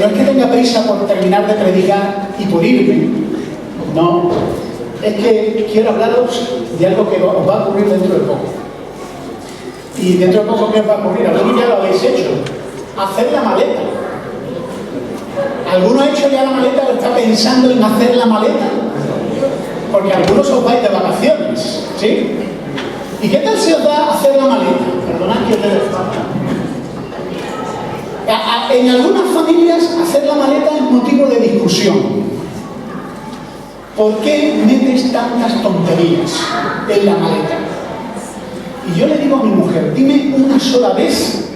no es que tenga prisa por terminar de predicar y por irme, no, es que quiero hablaros de algo que os va a ocurrir dentro de poco. Y dentro de poco, ¿qué os va a ocurrir? Algunos ya lo habéis hecho, hacer la maleta. ¿Alguno ha hecho ya la maleta o está pensando en hacer la maleta? Porque algunos os vais de vacaciones, ¿sí? ¿Y qué tal se os da hacer la maleta? Perdonad que os dé de falta. En algunas familias hacer la maleta es motivo de discusión. ¿Por qué metes tantas tonterías en la maleta? Y yo le digo a mi mujer, dime una sola vez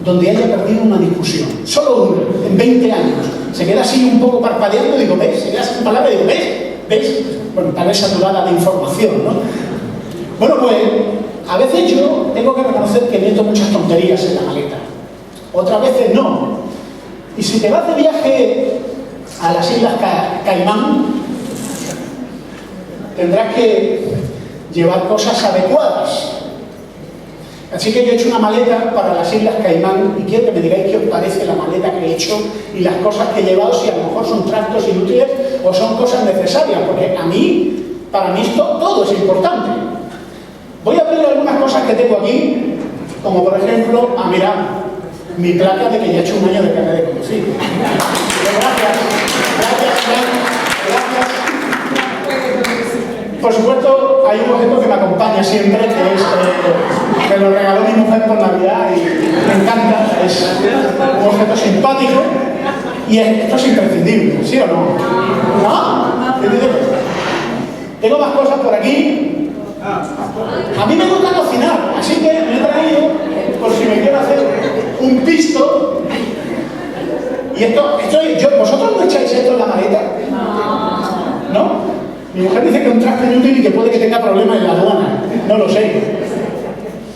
donde haya perdido una discusión. Solo una, en 20 años. Se queda así un poco parpadeando y digo, ¿ves? Se queda sin palabras y digo, ¿ves? Bueno, tal vez saturada de información, ¿no? Bueno, pues a veces yo tengo que reconocer que meto muchas tonterías en la maleta. Otras veces no. Y si te vas de viaje a las Islas Caimán, tendrás que llevar cosas adecuadas. Así que yo he hecho una maleta para las Islas Caimán y quiero que me digáis qué os parece la maleta que he hecho y las cosas que he llevado, si a lo mejor son trastos inútiles o son cosas necesarias, porque para mí esto todo es importante. Voy a abrir algunas cosas que tengo aquí, como por ejemplo, mirad, mi placa de que ya he hecho un año de carnet de conducir. Gracias. Por supuesto, hay un objeto que me acompaña siempre, que es, me lo regaló mi mujer por Navidad y me encanta, es un objeto simpático y esto es imprescindible, ¿sí o no? ¿No? Tengo más cosas por aquí. A mí me gusta cocinar, así que me he traído, por si me quiero hacer un pisto. Y ¿vosotros no echáis esto en la maleta? ¿No? Mi mujer dice que es un traste inútil y que puede que tenga problemas en la aduana. No lo sé.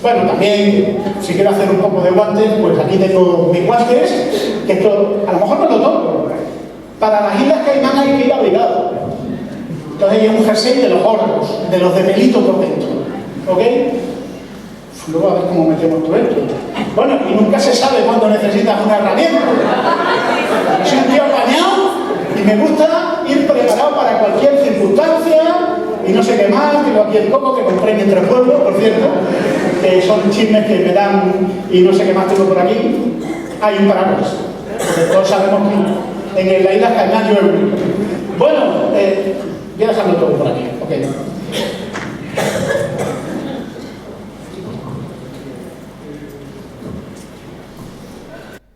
Bueno, también, si quiero hacer un poco de guantes, pues aquí tengo mis guantes, que esto a lo mejor no lo toco. Para las Islas Caimán hay que ir abrigado. Entonces hay un jersey de los gordos, de los de pelito por dentro. ¿Ok? Luego a ver cómo metemos todo esto. Bueno, y nunca se sabe cuándo necesitas una herramienta. Yo soy un tío apañado y me gusta ir preparado para cualquier circunstancia y no sé qué más. Tengo aquí el coco que compré en Entre Pueblos, por cierto, que son chismes que me dan y no sé qué más tengo por aquí. Hay un paraguas, porque todos sabemos que en la isla Caimán llueve. Bueno, voy a dejarlo todo por aquí. Okay.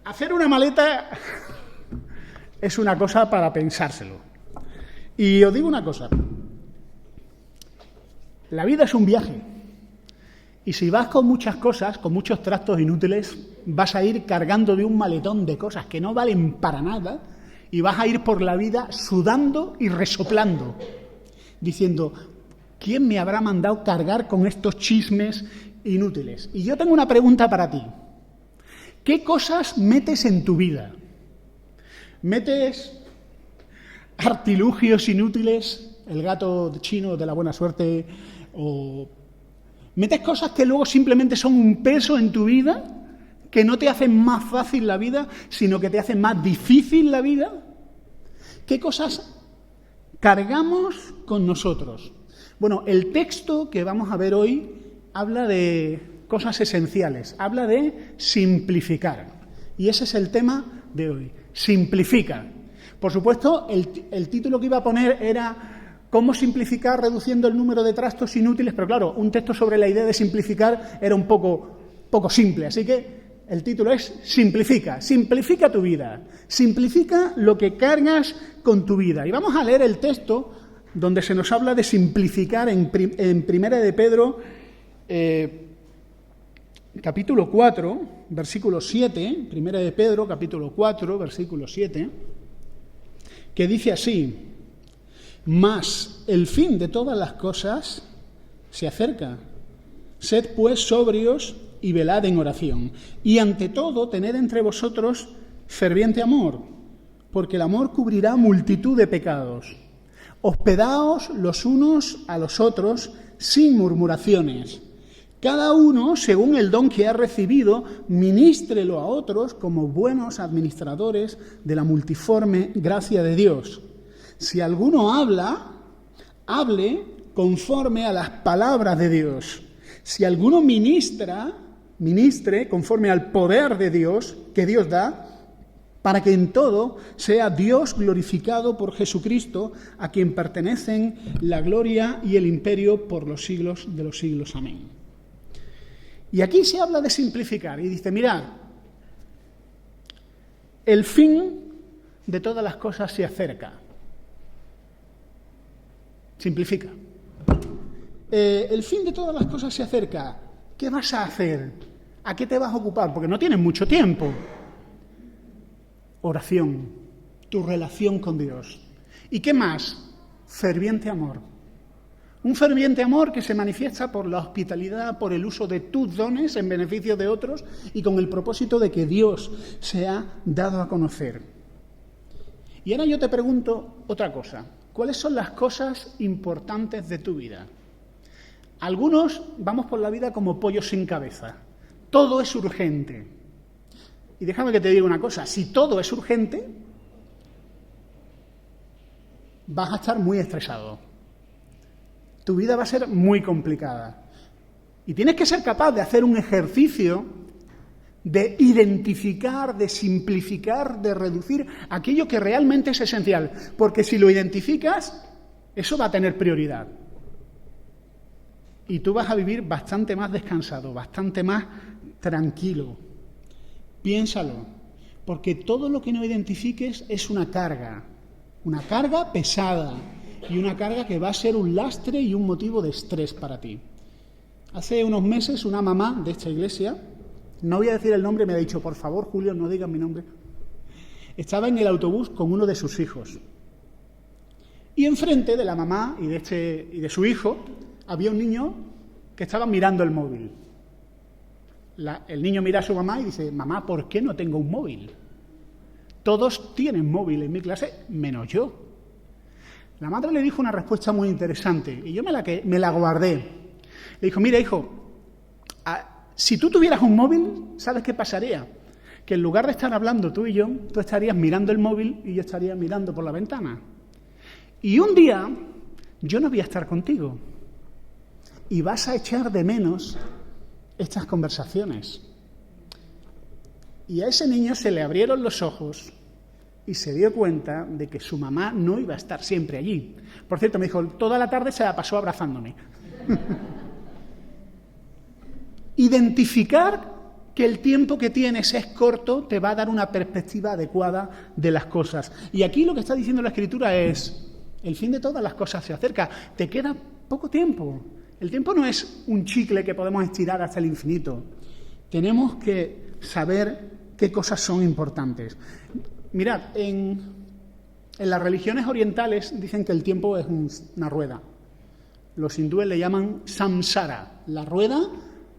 Hacer una maleta es una cosa para pensárselo. Y os digo una cosa. La vida es un viaje. Y si vas con muchas cosas, con muchos trastos inútiles, vas a ir cargando de un maletón de cosas que no valen para nada y vas a ir por la vida sudando y resoplando, diciendo, ¿quién me habrá mandado cargar con estos chismes inútiles? Y yo tengo una pregunta para ti. ¿Qué cosas metes en tu vida? ¿Metes artilugios inútiles, el gato chino de la buena suerte, o metes cosas que luego simplemente son un peso en tu vida, que no te hacen más fácil la vida, sino que te hacen más difícil la vida? ¿Qué cosas cargamos con nosotros? Bueno, el texto que vamos a ver hoy habla de cosas esenciales, habla de simplificar. Y ese es el tema de hoy, simplifica. Por supuesto, el título que iba a poner era ¿cómo simplificar reduciendo el número de trastos inútiles? Pero claro, un texto sobre la idea de simplificar era un poco simple, así que el título es Simplifica. Simplifica tu vida, simplifica lo que cargas con tu vida. Y vamos a leer el texto donde se nos habla de simplificar en Primera de Pedro, capítulo 4, versículo 7, Primera de Pedro, capítulo 4, versículo 7, que dice así: mas el fin de todas las cosas se acerca. Sed pues sobrios y velad en oración. Y ante todo, tened entre vosotros ferviente amor, porque el amor cubrirá multitud de pecados. Hospedaos los unos a los otros sin murmuraciones. Cada uno, según el don que ha recibido, ministrelo a otros como buenos administradores de la multiforme gracia de Dios. Si alguno habla, hable conforme a las palabras de Dios. Si alguno ministre conforme al poder de Dios, que Dios da, para que en todo sea Dios glorificado por Jesucristo, a quien pertenecen la gloria y el imperio por los siglos de los siglos. Amén. Y aquí se habla de simplificar, y dice, mirad, el fin de todas las cosas se acerca. Simplifica. El fin de todas las cosas se acerca. ¿Qué vas a hacer? ¿A qué te vas a ocupar? Porque no tienes mucho tiempo. Oración, tu relación con Dios. ¿Y qué más? Ferviente amor. Un ferviente amor que se manifiesta por la hospitalidad, por el uso de tus dones en beneficio de otros y con el propósito de que Dios sea dado a conocer. Y ahora yo te pregunto otra cosa. ¿Cuáles son las cosas importantes de tu vida? Algunos vamos por la vida como pollos sin cabeza. Todo es urgente. Y déjame que te diga una cosa. Si todo es urgente, vas a estar muy estresado. Tu vida va a ser muy complicada. Y tienes que ser capaz de hacer un ejercicio de identificar, de simplificar, de reducir aquello que realmente es esencial. Porque si lo identificas, eso va a tener prioridad. Y tú vas a vivir bastante más descansado, bastante más tranquilo. Piénsalo, porque todo lo que no identifiques es una carga pesada y una carga que va a ser un lastre y un motivo de estrés para ti. Hace unos meses una mamá de esta iglesia, no voy a decir el nombre, me ha dicho, por favor, Julio, no digas mi nombre, estaba en el autobús con uno de sus hijos. Y enfrente de la mamá y de su hijo había un niño que estaba mirando el móvil. El niño mira a su mamá y dice, mamá, ¿por qué no tengo un móvil? Todos tienen móvil en mi clase, menos yo. La madre le dijo una respuesta muy interesante y yo me la guardé. Le dijo, mira, hijo, si tú tuvieras un móvil, ¿sabes qué pasaría? Que en lugar de estar hablando tú y yo, tú estarías mirando el móvil y yo estaría mirando por la ventana. Y un día yo no voy a estar contigo y vas a echar de menos estas conversaciones. Y a ese niño se le abrieron los ojos y se dio cuenta de que su mamá no iba a estar siempre allí. Por cierto, me dijo, toda la tarde se la pasó abrazándome. Identificar que el tiempo que tienes es corto te va a dar una perspectiva adecuada de las cosas. Y aquí lo que está diciendo la Escritura es, el fin de todas las cosas se acerca, te queda poco tiempo. El tiempo no es un chicle que podemos estirar hasta el infinito. Tenemos que saber qué cosas son importantes. Mirad, en las religiones orientales dicen que el tiempo es una rueda. Los hindúes le llaman samsara, la rueda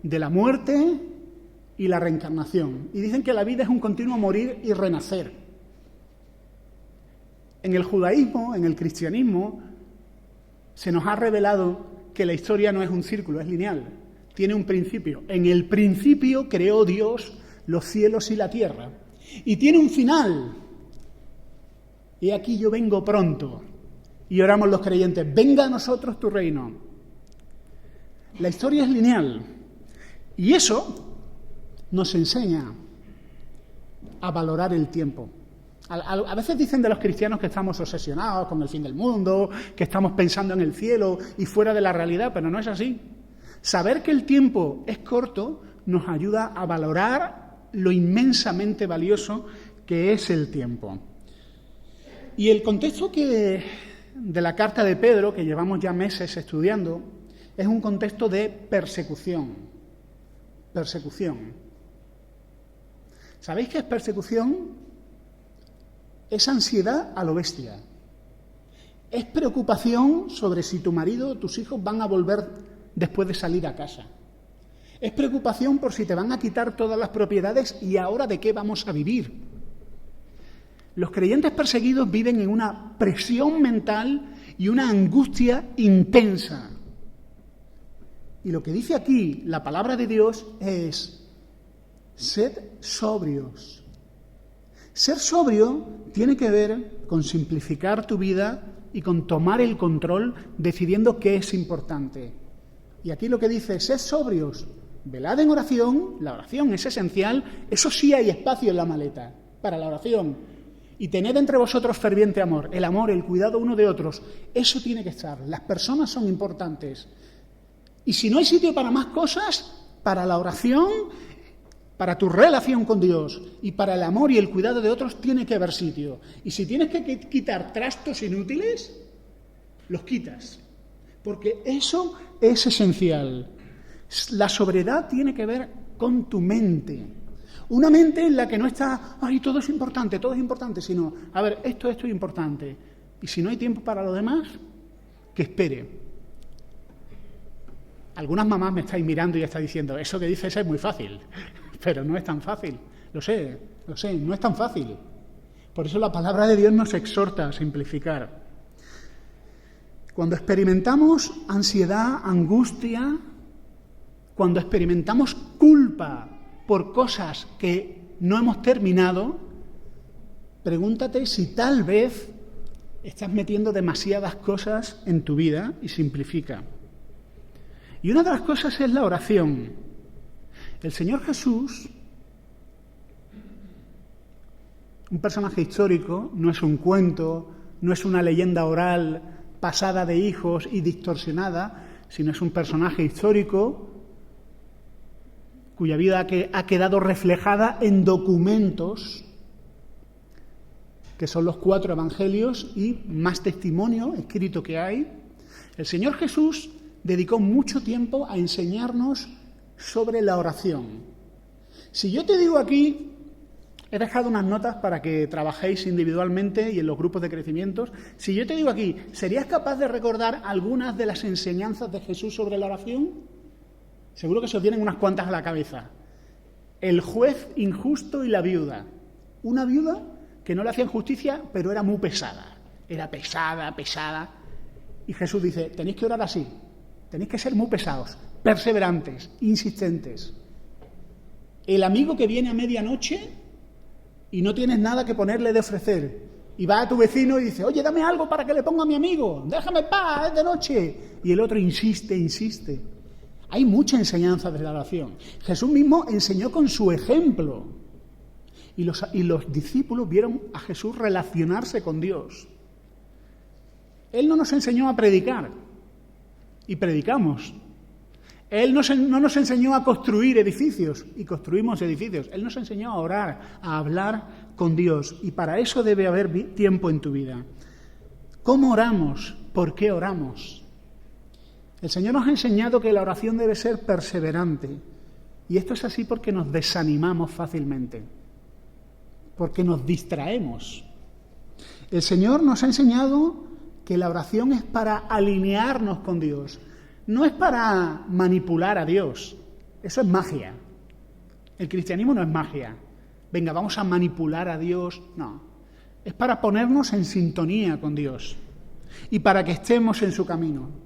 de la muerte y la reencarnación. Y dicen que la vida es un continuo morir y renacer. En el judaísmo, en el cristianismo, se nos ha revelado que la historia no es un círculo, es lineal. Tiene un principio. En el principio creó Dios los cielos y la tierra. Y tiene un final. Y aquí yo vengo pronto. Y oramos los creyentes, venga a nosotros tu reino. La historia es lineal. Y eso nos enseña a valorar el tiempo. A veces dicen de los cristianos que estamos obsesionados con el fin del mundo, que estamos pensando en el cielo y fuera de la realidad, pero no es así. Saber que el tiempo es corto nos ayuda a valorar lo inmensamente valioso que es el tiempo. Y el contexto de la carta de Pedro, que llevamos ya meses estudiando, es un contexto de persecución. Persecución. ¿Sabéis qué es persecución? Es ansiedad a lo bestia. Es preocupación sobre si tu marido o tus hijos van a volver después de salir a casa. Es preocupación por si te van a quitar todas las propiedades y ahora de qué vamos a vivir. Los creyentes perseguidos viven en una presión mental y una angustia intensa. Y lo que dice aquí la palabra de Dios es: sed sobrios. Ser sobrio tiene que ver con simplificar tu vida y con tomar el control decidiendo qué es importante. Y aquí lo que dice: sed sobrios, velad en oración. La oración es esencial, eso sí hay espacio en la maleta para la oración. Y tened entre vosotros ferviente amor, el cuidado uno de otros, eso tiene que estar. Las personas son importantes. Y si no hay sitio para más cosas, para la oración, para tu relación con Dios y para el amor y el cuidado de otros, tiene que haber sitio. Y si tienes que quitar trastos inútiles, los quitas. Porque eso es esencial. La sobriedad tiene que ver con tu mente. Una mente en la que no está, ay, todo es importante, sino, a ver, esto es importante. Y si no hay tiempo para lo demás, que espere. Algunas mamás me estáis mirando y estáis diciendo, eso que dices es muy fácil, pero no es tan fácil. Lo sé, no es tan fácil. Por eso la palabra de Dios nos exhorta a simplificar. Cuando experimentamos ansiedad, angustia, cuando experimentamos culpa por cosas que no hemos terminado, pregúntate si tal vez estás metiendo demasiadas cosas en tu vida y simplifica. Y una de las cosas es la oración. El Señor Jesús, un personaje histórico, no es un cuento, no es una leyenda oral pasada de hijos y distorsionada, sino es un personaje histórico cuya vida ha quedado reflejada en documentos que son los 4 evangelios y más testimonio escrito que hay. El Señor Jesús dedicó mucho tiempo a enseñarnos sobre la oración. Si yo te digo aquí, he dejado unas notas para que trabajéis individualmente y en los grupos de crecimientos, si yo te digo aquí, ¿serías capaz de recordar algunas de las enseñanzas de Jesús sobre la oración? Seguro que se os vienen unas cuantas a la cabeza. El juez injusto y la viuda. Una viuda que no le hacían justicia, pero era muy pesada. Era pesada. Y Jesús dice, tenéis que orar así. Tenéis que ser muy pesados, perseverantes, insistentes. El amigo que viene a medianoche y no tienes nada que ponerle de ofrecer. Y va a tu vecino y dice, oye, dame algo para que le ponga a mi amigo. Déjame en paz, es de noche. Y el otro insiste. Hay mucha enseñanza de la oración. Jesús mismo enseñó con su ejemplo. Y los discípulos vieron a Jesús relacionarse con Dios. Él no nos enseñó a predicar. Y predicamos. Él no nos enseñó a construir edificios y construimos edificios. Él nos enseñó a orar, a hablar con Dios. Y para eso debe haber tiempo en tu vida. ¿Cómo oramos? ¿Por qué oramos? El Señor nos ha enseñado que la oración debe ser perseverante. Y esto es así porque nos desanimamos fácilmente. Porque nos distraemos. El Señor nos ha enseñado que la oración es para alinearnos con Dios. No es para manipular a Dios. Eso es magia. El cristianismo no es magia. Venga, vamos a manipular a Dios. No. Es para ponernos en sintonía con Dios y para que estemos en su camino.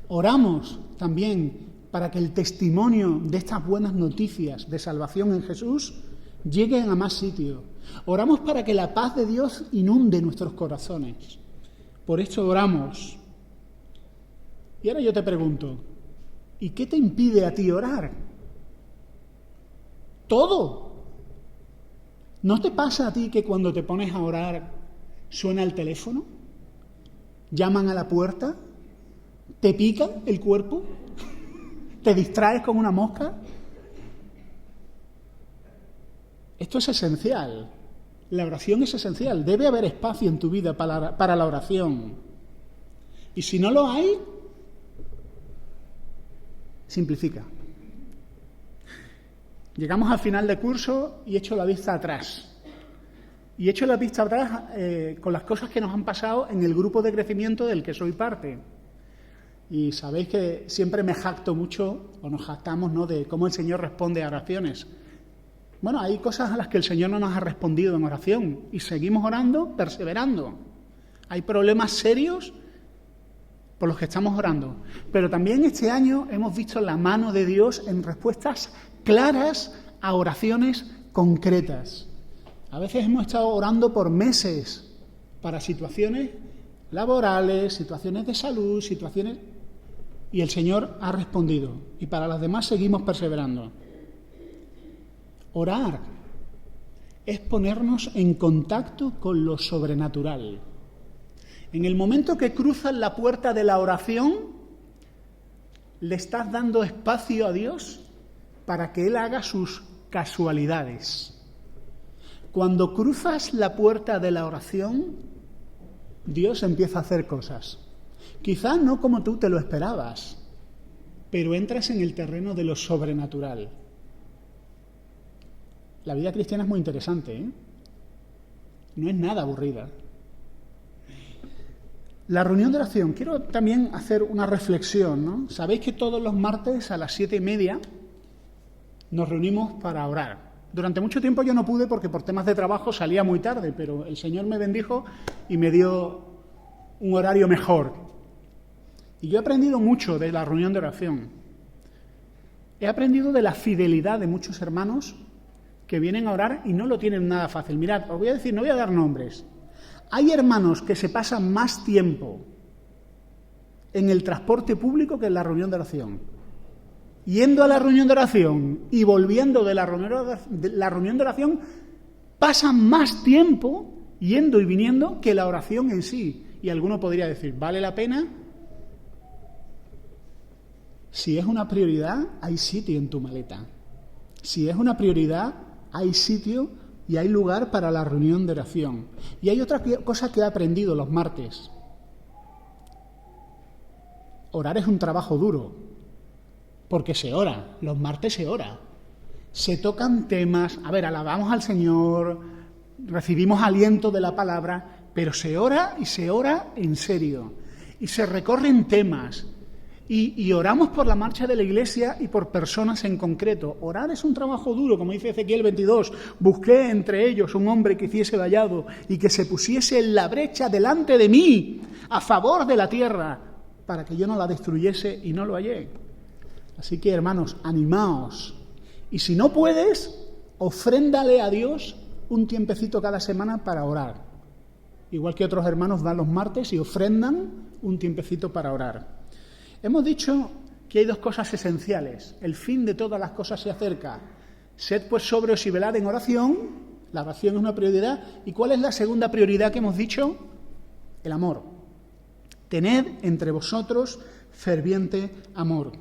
Oramos también para que el testimonio de estas buenas noticias de salvación en Jesús lleguen a más sitios. Oramos para que la paz de Dios inunde nuestros corazones. Por esto oramos. Y ahora yo te pregunto, ¿y qué te impide a ti orar? Todo. ¿No te pasa a ti que cuando te pones a orar suena el teléfono? ¿Llaman a la puerta? ¿Te pica el cuerpo? ¿Te distraes con una mosca? Esto es esencial. La oración es esencial. Debe haber espacio en tu vida para la oración. Y si no lo hay, simplifica. Llegamos al final de curso y echo la vista atrás. Y echo la vista atrás con las cosas que nos han pasado en el grupo de crecimiento del que soy parte. Y sabéis que siempre me jacto mucho, o nos jactamos, ¿no?, de cómo el Señor responde a oraciones. Bueno, hay cosas a las que el Señor no nos ha respondido en oración y seguimos orando, perseverando. Hay problemas serios por los que estamos orando. Pero también este año hemos visto la mano de Dios en respuestas claras a oraciones concretas. A veces hemos estado orando por meses para situaciones laborales, situaciones de salud, situaciones... Y el Señor ha respondido. Y para las demás seguimos perseverando. Orar es ponernos en contacto con lo sobrenatural. En el momento que cruzas la puerta de la oración, le estás dando espacio a Dios para que Él haga sus casualidades. Cuando cruzas la puerta de la oración, Dios empieza a hacer cosas. Quizá no como tú te lo esperabas, pero entras en el terreno de lo sobrenatural. La vida cristiana es muy interesante, ¿eh? No es nada aburrida. La reunión de oración, quiero también hacer una reflexión, ¿no? Sabéis que todos los martes a las 7:30 nos reunimos para orar. Durante mucho tiempo yo no pude porque por temas de trabajo salía muy tarde, pero el Señor me bendijo y me dio un horario mejor. Y yo he aprendido mucho de la reunión de oración. He aprendido de la fidelidad de muchos hermanos que vienen a orar y no lo tienen nada fácil. Mirad, os voy a decir, no voy a dar nombres. Hay hermanos que se pasan más tiempo en el transporte público que en la reunión de oración. Yendo a la reunión de oración y volviendo de la reunión de oración, pasan más tiempo yendo y viniendo que la oración en sí. Y alguno podría decir, ¿vale la pena? Si es una prioridad, hay sitio en tu maleta. Si es una prioridad, hay sitio y hay lugar para la reunión de oración. Y hay otra cosa que he aprendido los martes. Orar es un trabajo duro, porque se ora, los martes se ora. Se tocan temas, alabamos al Señor, recibimos aliento de la palabra, pero se ora y se ora en serio. Y se recorren temas. Y oramos por la marcha de la Iglesia y por personas en concreto. Orar es un trabajo duro, como dice Ezequiel 22. Busqué entre ellos un hombre que hiciese vallado y que se pusiese en la brecha delante de mí, a favor de la tierra, para que yo no la destruyese y no lo hallé. Así que, hermanos, animaos. Y si no puedes, ofréndale a Dios un tiempecito cada semana para orar. Igual que otros hermanos van los martes y ofrendan un tiempecito para orar. Hemos dicho que hay dos cosas esenciales. El fin de todas las cosas se acerca. Sed pues sobrios y velad en oración. La oración es una prioridad. ¿Y cuál es la segunda prioridad que hemos dicho? El amor. Tened entre vosotros ferviente amor.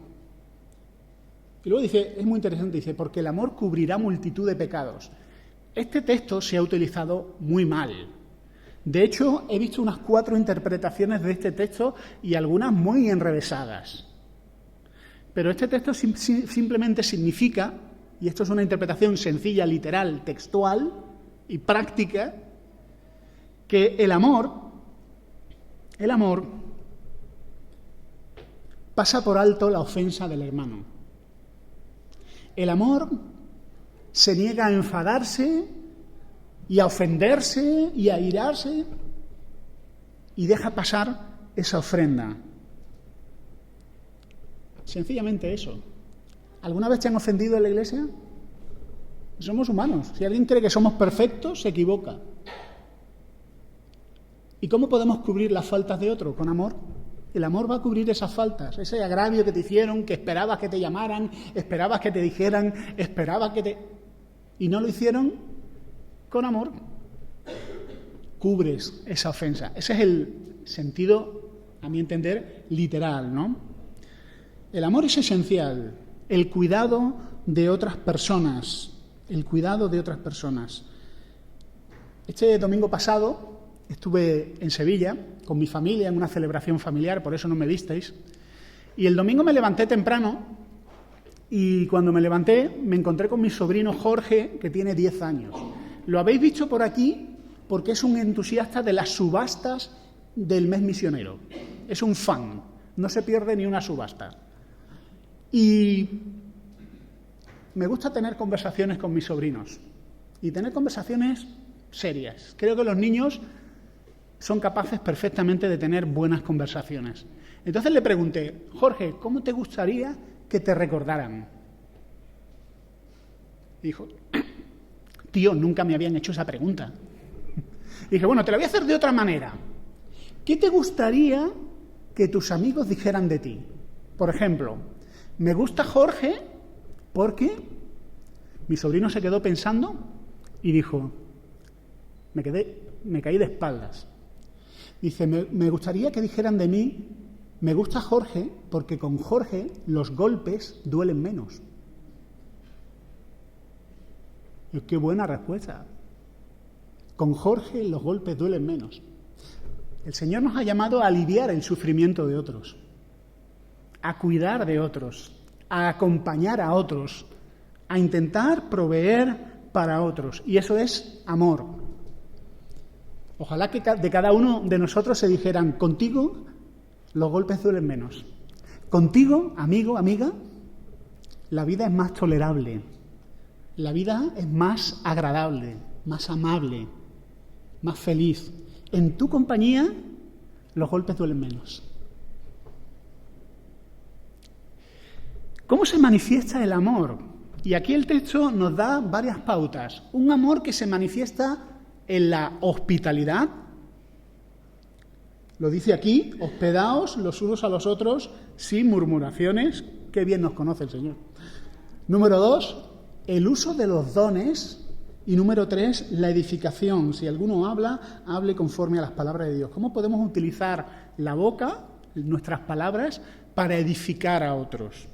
Y luego dice, es muy interesante, dice, porque el amor cubrirá multitud de pecados. Este texto se ha utilizado muy mal. De hecho, he visto unas 4 interpretaciones de este texto y algunas muy enrevesadas. Pero este texto simplemente significa, y esto es una interpretación sencilla, literal, textual y práctica, que el amor pasa por alto la ofensa del hermano. El amor se niega a enfadarse y a ofenderse y a irarse y deja pasar esa ofrenda. Sencillamente eso. ¿Alguna vez te han ofendido en la iglesia? Somos humanos. Si alguien cree que somos perfectos, se equivoca. ¿Y cómo podemos cubrir las faltas de otro? Con amor. El amor va a cubrir esas faltas, ese agravio que te hicieron, que esperabas que te llamaran, esperabas que te dijeran, esperabas que te... y no lo hicieron. Con amor cubres esa ofensa. Ese es el sentido, a mi entender, literal, ¿no? El amor es esencial. El cuidado de otras personas. El cuidado de otras personas. Este domingo pasado estuve en Sevilla con mi familia en una celebración familiar, por eso no me visteis. Y el domingo me levanté temprano y cuando me levanté me encontré con mi sobrino Jorge, que tiene 10 años. Lo habéis visto por aquí porque es un entusiasta de las subastas del mes misionero. Es un fan, no se pierde ni una subasta. Y me gusta tener conversaciones con mis sobrinos y tener conversaciones serias. Creo que los niños son capaces perfectamente de tener buenas conversaciones. Entonces le pregunté, Jorge, ¿cómo te gustaría que te recordaran? Dijo, tío, nunca me habían hecho esa pregunta. Dije, bueno, te la voy a hacer de otra manera. ¿Qué te gustaría que tus amigos dijeran de ti? Por ejemplo, me gusta Jorge porque mi sobrino se quedó pensando y dijo, me caí de espaldas. Dice, me gustaría que dijeran de mí, me gusta Jorge porque con Jorge los golpes duelen menos. Y qué buena respuesta. Con Jorge los golpes duelen menos. El Señor nos ha llamado a aliviar el sufrimiento de otros, a cuidar de otros, a acompañar a otros, a intentar proveer para otros. Y eso es amor. Ojalá que de cada uno de nosotros se dijeran, contigo los golpes duelen menos. Contigo, amigo, amiga, la vida es más tolerable. La vida es más agradable, más amable, más feliz. En tu compañía, los golpes duelen menos. ¿Cómo se manifiesta el amor? Y aquí el texto nos da varias pautas. Un amor que se manifiesta en la hospitalidad. Lo dice aquí, hospedaos los unos a los otros sin murmuraciones. Qué bien nos conoce el Señor. Número 2, el uso de los dones. Y número 3, la edificación. Si alguno habla, hable conforme a las palabras de Dios. ¿Cómo podemos utilizar la boca, nuestras palabras, para edificar a otros?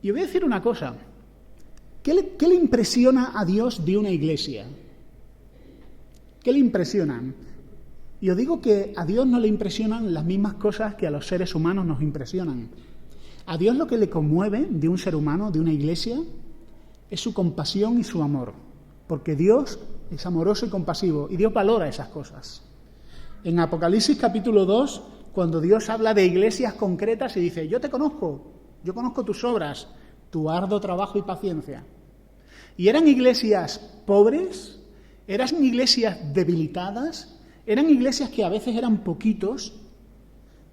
Y voy a decir una cosa. ¿Qué le impresiona a Dios de una iglesia? ¿Qué le impresionan? Y os digo que a Dios no le impresionan las mismas cosas que a los seres humanos nos impresionan. A Dios lo que le conmueve de un ser humano, de una iglesia, es su compasión y su amor. Porque Dios es amoroso y compasivo y Dios valora esas cosas. En Apocalipsis capítulo 2, cuando Dios habla de iglesias concretas y dice, yo te conozco, yo conozco tus obras, tu arduo trabajo y paciencia. Y eran iglesias pobres, eran iglesias debilitadas, eran iglesias que a veces eran poquitos.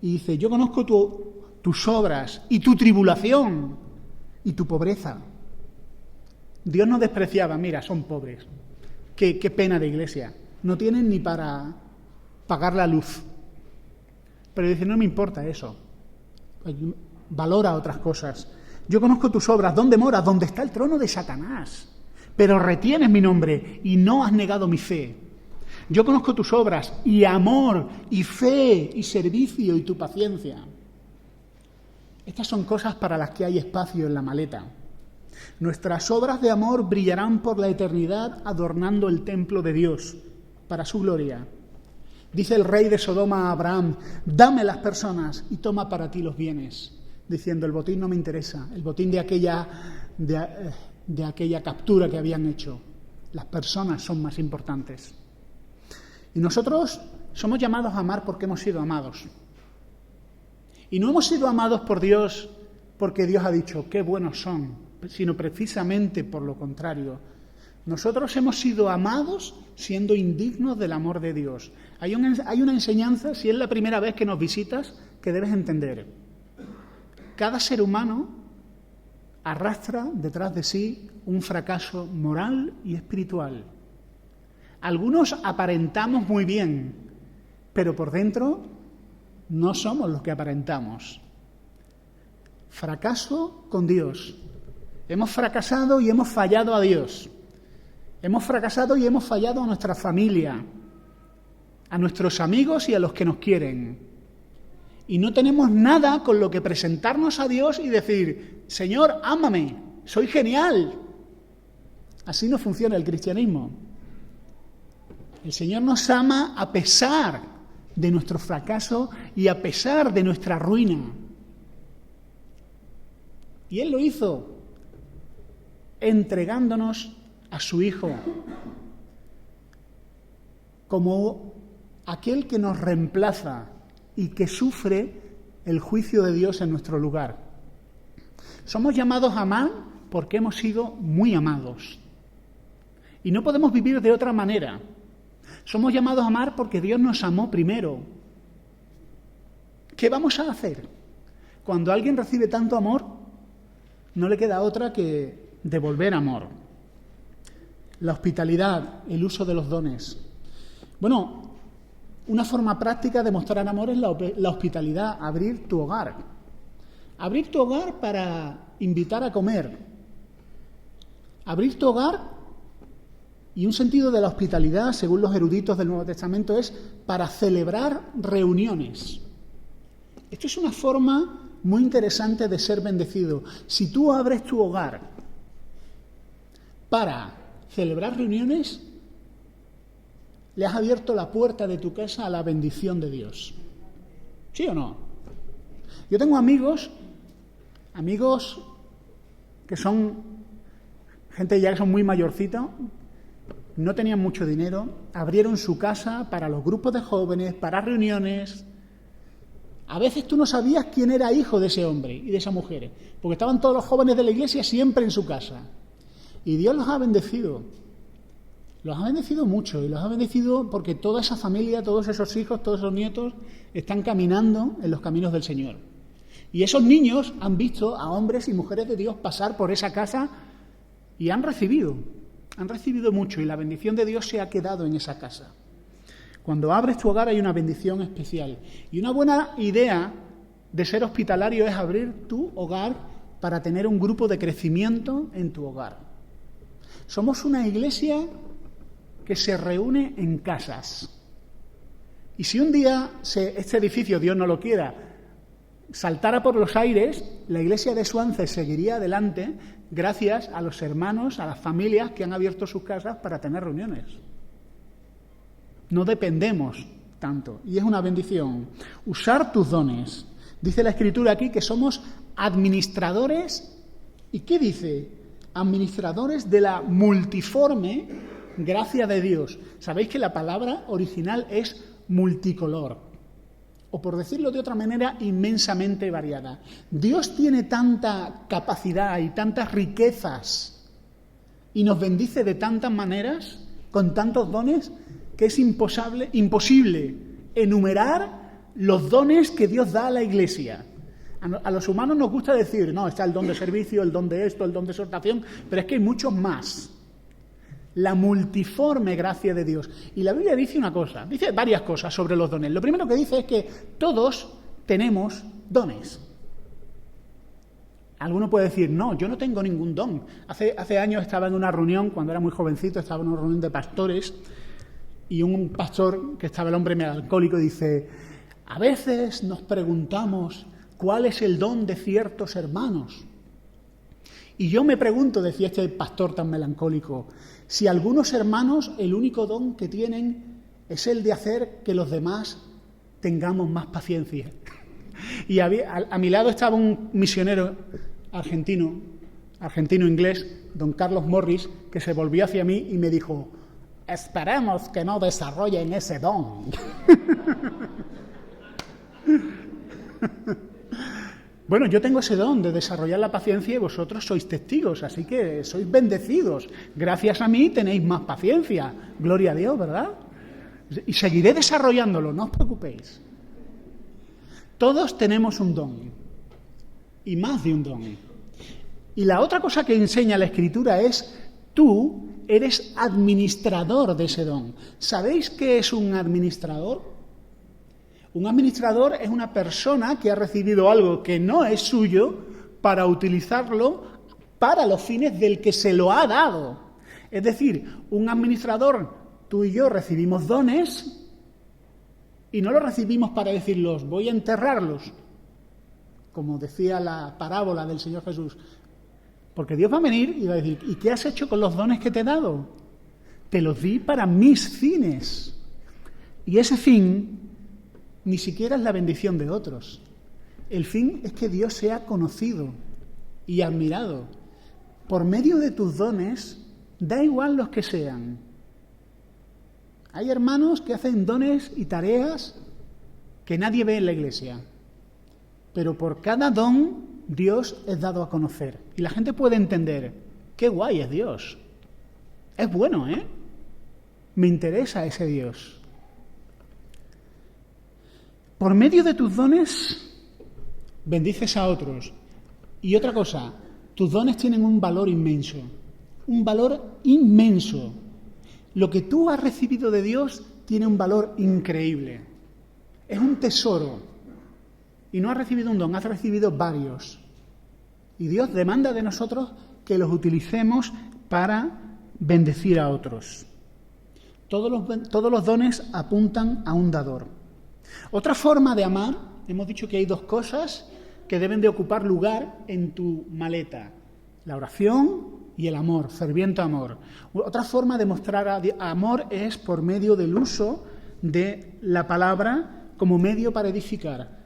Y dice, yo conozco tus obras y tu tribulación y tu pobreza. Dios no despreciaba, mira, son pobres. Qué pena de iglesia. No tienen ni para pagar la luz. Pero dice, no me importa eso. Valora otras cosas. Yo conozco tus obras, ¿dónde moras? ¿Dónde está el trono de Satanás? Pero retienes mi nombre y no has negado mi fe. Yo conozco tus obras y amor y fe y servicio y tu paciencia. Estas son cosas para las que hay espacio en la maleta. Nuestras obras de amor brillarán por la eternidad adornando el templo de Dios para su gloria. Dice el rey de Sodoma a Abraham, dame las personas y toma para ti los bienes. Diciendo, el botín no me interesa, el botín de aquella captura que habían hecho. Las personas son más importantes. Y nosotros somos llamados a amar porque hemos sido amados. Y no hemos sido amados por Dios porque Dios ha dicho, qué buenos son, sino precisamente por lo contrario. Nosotros hemos sido amados siendo indignos del amor de Dios. Hay una enseñanza, si es la primera vez que nos visitas, que debes entender. Cada ser humano arrastra detrás de sí un fracaso moral y espiritual. Algunos aparentamos muy bien, pero por dentro no somos los que aparentamos. Fracaso con Dios. Hemos fracasado y hemos fallado a Dios. Hemos fracasado y hemos fallado a nuestra familia, a nuestros amigos y a los que nos quieren. Y no tenemos nada con lo que presentarnos a Dios y decir, Señor, ámame, soy genial. Así no funciona el cristianismo. El Señor nos ama a pesar de nuestro fracaso y a pesar de nuestra ruina. Y Él lo hizo entregándonos a su Hijo como aquel que nos reemplaza y que sufre el juicio de Dios en nuestro lugar. Somos llamados a amar porque hemos sido muy amados. Y no podemos vivir de otra manera. Somos llamados a amar porque Dios nos amó primero ¿Qué vamos a hacer? Cuando alguien recibe tanto amor, no le queda otra que devolver amor. La hospitalidad, el uso de los dones. Bueno, una forma práctica de mostrar amor es la hospitalidad, abrir tu hogar. Abrir tu hogar para invitar a comer. Abrir tu hogar, y un sentido de la hospitalidad, según los eruditos del Nuevo Testamento, es para celebrar reuniones. Esto es una forma muy interesante de ser bendecido. Si tú abres tu hogar para celebrar reuniones, le has abierto la puerta de tu casa a la bendición de Dios. ¿Sí o no? Yo tengo amigos que son gente ya que son muy mayorcitos, no tenían mucho dinero, abrieron su casa para los grupos de jóvenes, para reuniones. A veces tú no sabías quién era hijo de ese hombre y de esa mujer, porque estaban todos los jóvenes de la iglesia siempre en su casa. Y Dios los ha bendecido. Los ha bendecido mucho, y los ha bendecido porque toda esa familia, todos esos hijos, todos esos nietos están caminando en los caminos del Señor. Y esos niños han visto a hombres y mujeres de Dios pasar por esa casa y han recibido mucho, y la bendición de Dios se ha quedado en esa casa. Cuando abres tu hogar hay una bendición especial. Y una buena idea de ser hospitalario es abrir tu hogar para tener un grupo de crecimiento en tu hogar. Somos una iglesia que se reúne en casas. Y si un día este edificio, Dios no lo quiera, saltara por los aires, la iglesia de Suances seguiría adelante gracias a los hermanos, a las familias que han abierto sus casas para tener reuniones. No dependemos tanto, y es una bendición. Usar tus dones. Dice la Escritura aquí que somos administradores, ¿y qué dice? Administradores de la multiforme gracia de Dios. Sabéis que la palabra original es multicolor, o por decirlo de otra manera, inmensamente variada. Dios tiene tanta capacidad y tantas riquezas y nos bendice de tantas maneras, con tantos dones, que es imposible enumerar los dones que Dios da a la Iglesia. A los humanos nos gusta decir, no, está el don de servicio, el don de esto, el don de exhortación, pero es que hay muchos más. La multiforme gracia de Dios. Y la Biblia dice una cosa, dice varias cosas sobre los dones. Lo primero que dice es que todos tenemos dones. Alguno puede decir, no, yo no tengo ningún don. Hace años estaba en una reunión, cuando era muy jovencito, estaba en una reunión de pastores, y un pastor, que estaba el hombre melancólico, dice, a veces nos preguntamos cuál es el don de ciertos hermanos. Y yo me pregunto, decía este pastor tan melancólico, si algunos hermanos el único don que tienen es el de hacer que los demás tengamos más paciencia. Y a mi lado estaba un misionero argentino-inglés, don Carlos Morris, que se volvió hacia mí y me dijo, esperemos que no desarrollen ese don. Bueno, yo tengo ese don de desarrollar la paciencia y vosotros sois testigos, así que sois bendecidos. Gracias a mí tenéis más paciencia. Gloria a Dios, ¿verdad? Y seguiré desarrollándolo, no os preocupéis. Todos tenemos un don, y más de un don. Y la otra cosa que enseña la Escritura es, tú eres administrador de ese don. ¿Sabéis qué es un administrador? Un administrador es una persona que ha recibido algo que no es suyo para utilizarlo para los fines del que se lo ha dado. Es decir, un administrador, tú y yo recibimos dones y no los recibimos para decirlos, voy a enterrarlos, como decía la parábola del Señor Jesús. Porque Dios va a venir y va a decir, ¿y qué has hecho con los dones que te he dado? Te los di para mis fines. Y ese fin ni siquiera es la bendición de otros. El fin es que Dios sea conocido y admirado. Por medio de tus dones, da igual los que sean. Hay hermanos que hacen dones y tareas que nadie ve en la iglesia. Pero por cada don, Dios es dado a conocer. Y la gente puede entender, qué guay es Dios. Es bueno, ¿eh? Me interesa ese Dios. Por medio de tus dones, bendices a otros. Y otra cosa, tus dones tienen un valor inmenso. Un valor inmenso. Lo que tú has recibido de Dios tiene un valor increíble. Es un tesoro. Y no has recibido un don, has recibido varios. Y Dios demanda de nosotros que los utilicemos para bendecir a otros. Todos los dones apuntan a un dador. Otra forma de amar, hemos dicho que hay dos cosas que deben de ocupar lugar en tu maleta: la oración y el amor, ferviente amor. Otra forma de mostrar amor es por medio del uso de la palabra como medio para edificar.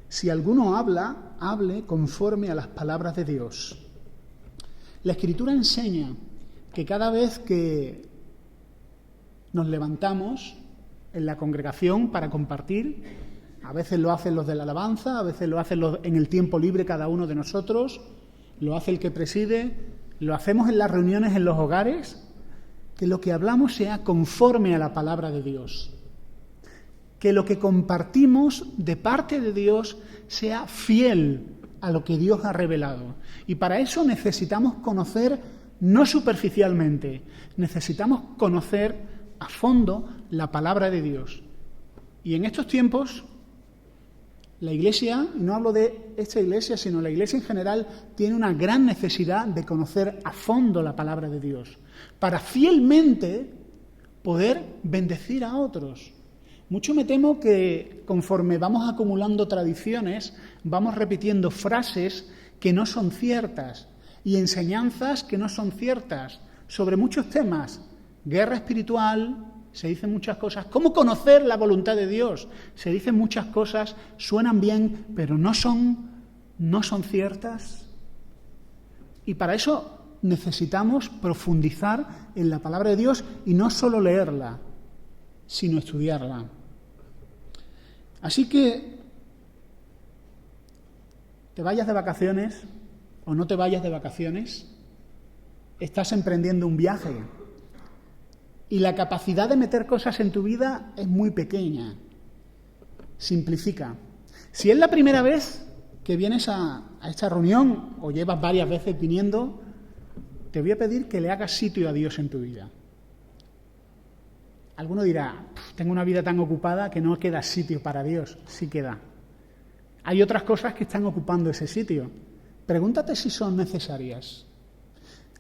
Si alguno habla, hable conforme a las palabras de Dios. La Escritura enseña que cada vez que nos levantamos en la congregación para compartir, a veces lo hacen los de la alabanza, a veces lo hacen en el tiempo libre cada uno de nosotros, lo hace el que preside, lo hacemos en las reuniones en los hogares, que lo que hablamos sea conforme a la palabra de Dios. Que lo que compartimos de parte de Dios sea fiel a lo que Dios ha revelado. Y para eso necesitamos conocer, no superficialmente, necesitamos conocer a fondo la palabra de Dios. Y en estos tiempos, la Iglesia, y no hablo de esta Iglesia, sino la Iglesia en general, tiene una gran necesidad de conocer a fondo la palabra de Dios, para fielmente poder bendecir a otros. Mucho me temo que conforme vamos acumulando tradiciones, vamos repitiendo frases que no son ciertas y enseñanzas que no son ciertas sobre muchos temas. Guerra espiritual, se dicen muchas cosas. ¿Cómo conocer la voluntad de Dios? Se dicen muchas cosas, suenan bien, pero no son ciertas. Y para eso necesitamos profundizar en la palabra de Dios y no solo leerla, sino estudiarla. Así que te vayas de vacaciones o no te vayas de vacaciones, estás emprendiendo un viaje y la capacidad de meter cosas en tu vida es muy pequeña. Simplifica. Si es la primera vez que vienes a esta reunión o llevas varias veces viniendo, te voy a pedir que le hagas sitio a Dios en tu vida. Alguno dirá, tengo una vida tan ocupada que no queda sitio para Dios. Sí queda. Hay otras cosas que están ocupando ese sitio. Pregúntate si son necesarias.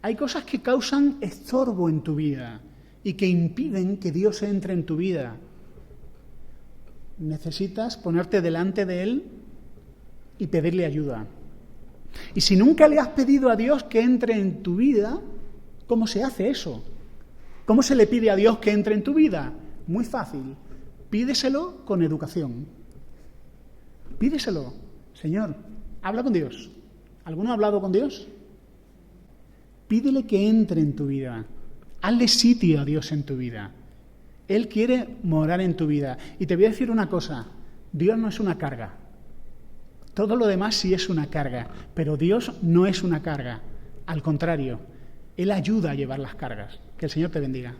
Hay cosas que causan estorbo en tu vida y que impiden que Dios entre en tu vida. Necesitas ponerte delante de Él y pedirle ayuda. Y si nunca le has pedido a Dios que entre en tu vida, ¿cómo se hace eso? ¿Cómo se le pide a Dios que entre en tu vida? Muy fácil. Pídeselo con educación. Pídeselo. Señor, habla con Dios. ¿Alguno ha hablado con Dios? Pídele que entre en tu vida. Hazle sitio a Dios en tu vida. Él quiere morar en tu vida. Y te voy a decir una cosa. Dios no es una carga. Todo lo demás sí es una carga. Pero Dios no es una carga. Al contrario, Él ayuda a llevar las cargas. Que el Señor te bendiga.